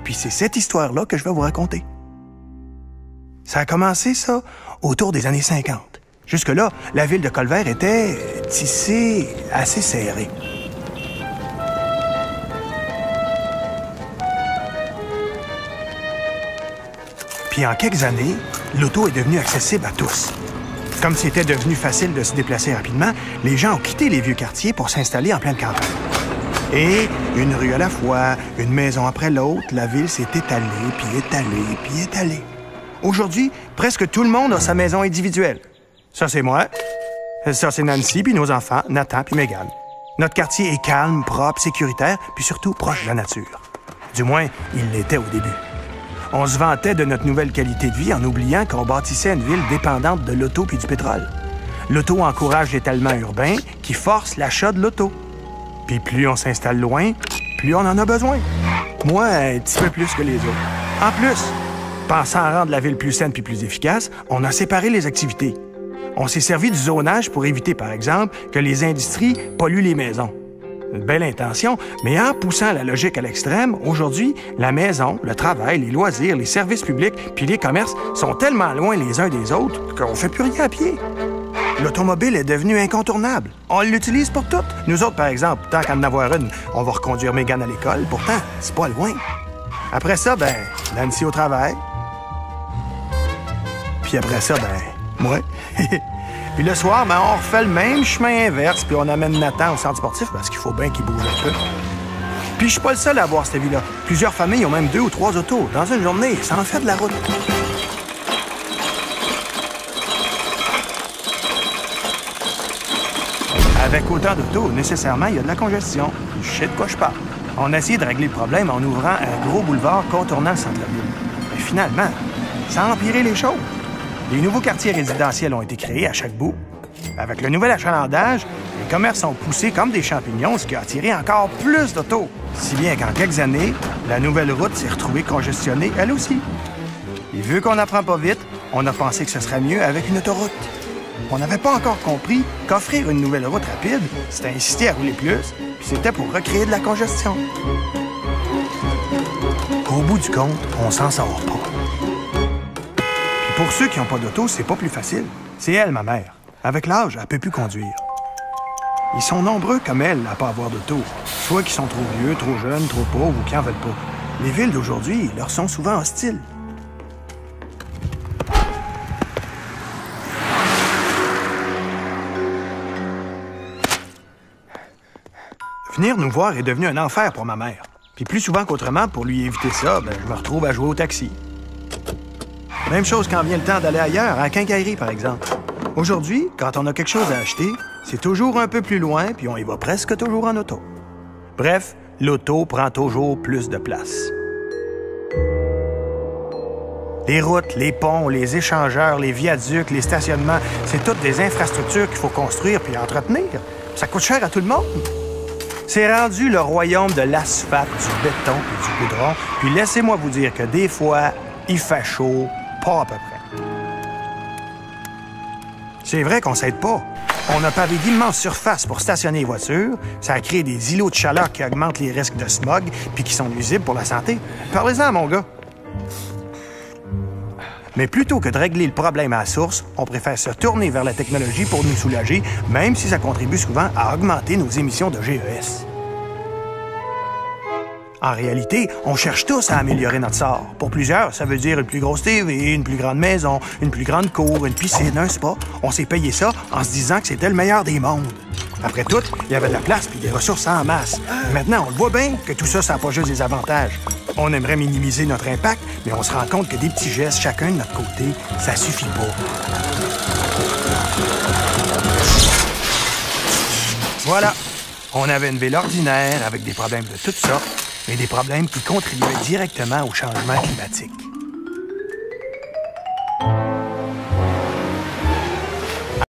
Puis c'est cette histoire-là que je vais vous raconter. Ça a commencé, ça, autour des années 50. Jusque-là, la ville de Colbert était tissée assez serrée. Puis en quelques années, l'auto est devenue accessible à tous. Comme c'était devenu facile de se déplacer rapidement, les gens ont quitté les vieux quartiers pour s'installer en pleine campagne. Et une rue à la fois, une maison après l'autre, la ville s'est étalée, puis étalée, puis étalée. Aujourd'hui, presque tout le monde a sa maison individuelle. Ça, c'est moi. Ça, c'est Nancy, puis nos enfants, Nathan, puis Megan. Notre quartier est calme, propre, sécuritaire, puis surtout proche de la nature. Du moins, il l'était au début. On se vantait de notre nouvelle qualité de vie en oubliant qu'on bâtissait une ville dépendante de l'auto puis du pétrole. L'auto encourage l'étalement urbain qui force l'achat de l'auto. Puis plus on s'installe loin, plus on en a besoin. Moi, un petit peu plus que les autres. En plus, pensant à rendre la ville plus saine puis plus efficace, on a séparé les activités. On s'est servi du zonage pour éviter, par exemple, que les industries polluent les maisons. Une belle intention, mais en poussant la logique à l'extrême, aujourd'hui, la maison, le travail, les loisirs, les services publics puis les commerces sont tellement loin les uns des autres qu'on fait plus rien à pied. L'automobile est devenue incontournable. On l'utilise pour tout. Nous autres, par exemple, tant qu'à en avoir une, on va reconduire Megan à l'école. Pourtant, c'est pas loin. Après ça, Nancy au travail. Puis après ça, moi. Puis le soir, on refait le même chemin inverse, puis on amène Nathan au centre sportif parce qu'il faut bien qu'il bouge un peu. Puis je suis pas le seul à avoir cette vie-là. Plusieurs familles ont même 2 ou 3 autos. Dans une journée, ça en fait de la route. Avec autant d'autos, nécessairement, il y a de la congestion. Je sais de quoi je parle. On a essayé de régler le problème en ouvrant un gros boulevard contournant le centre-ville. Mais finalement, ça a empiré les choses. Les nouveaux quartiers résidentiels ont été créés à chaque bout. Avec le nouvel achalandage, les commerces sont poussés comme des champignons, ce qui a attiré encore plus d'autos. Si bien qu'en quelques années, la nouvelle route s'est retrouvée congestionnée, elle aussi. Et vu qu'on n'apprend pas vite, on a pensé que ce serait mieux avec une autoroute. On n'avait pas encore compris qu'offrir une nouvelle route rapide, c'était inciter à rouler plus, puis c'était pour recréer de la congestion. Au bout du compte, on s'en sort pas. Pour ceux qui n'ont pas d'auto, c'est pas plus facile. C'est elle, ma mère. Avec l'âge, elle peut plus conduire. Ils sont nombreux comme elle à pas avoir d'auto. Soit qui sont trop vieux, trop jeunes, trop pauvres ou qui en veulent pas. Les villes d'aujourd'hui leur sont souvent hostiles. Venir nous voir est devenu un enfer pour ma mère. Puis plus souvent qu'autrement, pour lui éviter ça, je me retrouve à jouer au taxi. Même chose quand vient le temps d'aller ailleurs, à la quincaillerie, par exemple. Aujourd'hui, quand on a quelque chose à acheter, c'est toujours un peu plus loin, puis on y va presque toujours en auto. Bref, l'auto prend toujours plus de place. Les routes, les ponts, les échangeurs, les viaducs, les stationnements, c'est toutes des infrastructures qu'il faut construire puis entretenir. Ça coûte cher à tout le monde. C'est rendu le royaume de l'asphalte, du béton et du goudron. Puis laissez-moi vous dire que des fois, il fait chaud, pas à peu près. C'est vrai qu'on s'aide pas. On a pavé d'immenses surfaces pour stationner les voitures. Ça a créé des îlots de chaleur qui augmentent les risques de smog puis qui sont nuisibles pour la santé. Parlez-en, mon gars. Mais plutôt que de régler le problème à la source, on préfère se tourner vers la technologie pour nous soulager, même si ça contribue souvent à augmenter nos émissions de GES. En réalité, on cherche tous à améliorer notre sort. Pour plusieurs, ça veut dire une plus grosse TV, une plus grande maison, une plus grande cour, une piscine, un spa. On s'est payé ça en se disant que c'était le meilleur des mondes. Après tout, il y avait de la place puis des ressources en masse. Maintenant, on le voit bien que tout ça, ça n'a pas juste des avantages. On aimerait minimiser notre impact, mais on se rend compte que des petits gestes, chacun de notre côté, ça suffit pas. Voilà. On avait une ville ordinaire avec des problèmes de toutes sortes, mais des problèmes qui contribuaient directement au changement climatique.